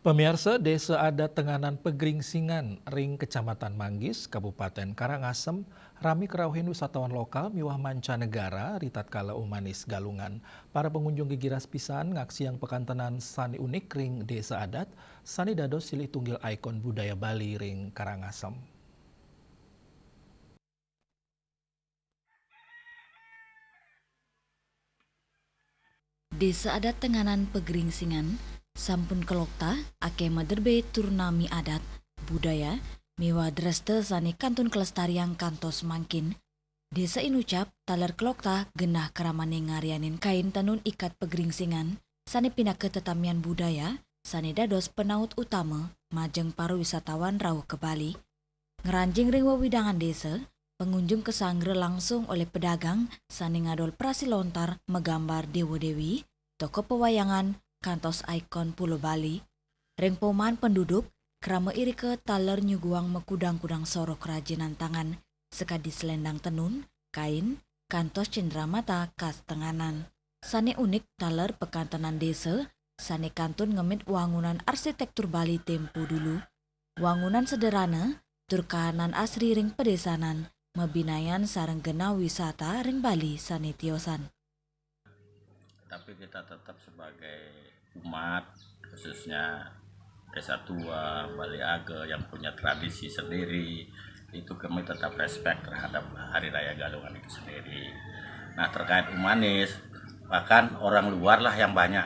Pemirsa Desa Adat Tenganan Pegeringsingan, Ring Kecamatan Manggis, Kabupaten Karangasem, rami kerauhin wisatawan lokal miwah mancanegara ritat kala umanis galungan. Para pengunjung gigiras pisan ngaksiang pekantenan sani unik ring Desa Adat, sani dados silih tunggil ikon budaya Bali ring Karangasem. Desa Adat Tenganan Pegeringsingan, sampun kelokta ake maderbe turnami adat budaya miwa dreste sani kantun kelestarian kantos mangkin. Desa Inucap taler kelokta genah karamane ngarianin kain tenun ikat Pegeringsingan sani pindah ke tetamian budaya sani dados penaut utama majeng para wisatawan rauh ke Bali. Ngeranjing ring wewidangan desa, pengunjung kesangre langsung oleh pedagang sani ngadol prasi lontar megambar dewa-dewi, toko pewayangan, kantos ikon Pulau Bali. Ring poman penduduk, kerama iri ke taler nyuguang mekudang-kudang sorok kerajinan tangan, sekadi selendang tenun, kain, kantos cenderamata khas Tenganan. Sani unik taler pekantanan desa, sani kantun ngemit wangunan arsitektur Bali tempo dulu. Wangunan sederhana, turkahanan asri ring pedesanan, mebinayan sareng genah wisata ring Bali sani tiosan. Tapi kita tetap sebagai umat, khususnya Desa Tua, Bali Age yang punya tradisi sendiri, itu kami tetap respect terhadap Hari Raya Galungan itu sendiri. Nah, terkait Umanis, bahkan orang luar lah yang banyak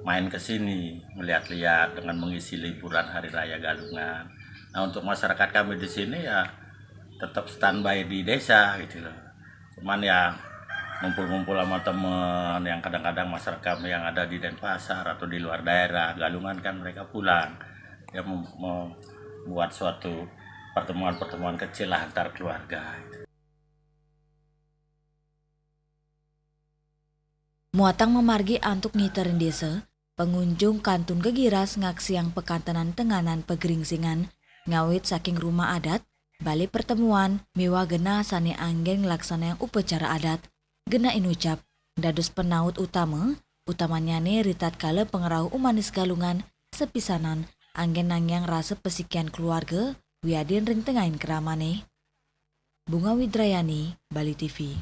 main ke sini, melihat-lihat dengan mengisi liburan Hari Raya Galungan. Nah, untuk masyarakat kami di sini ya tetap standby di desa gitu loh. Cuman ya ngumpul-ngumpul sama temen yang kadang-kadang masyarakat kami yang ada di Denpasar atau di luar daerah Galungan kan mereka pulang ya membuat suatu pertemuan-pertemuan kecil lah antar keluarga. Muatang memargi antuk ngiterin desa, pengunjung kantun gegiras ngaksiang pekantanan Tenganan Pegeringsingan, ngawit saking rumah adat, Bali pertemuan, miwa genah sani anggeng laksana yang upacara adat, genah Inucap, dados penaut utamanya nih ritat kala pengerau umanis galungan, sepisanan, anggen nangyang rasa pesikian keluarga, wiadin ring tengahin keramane. Bunga Widrayani, Bali TV.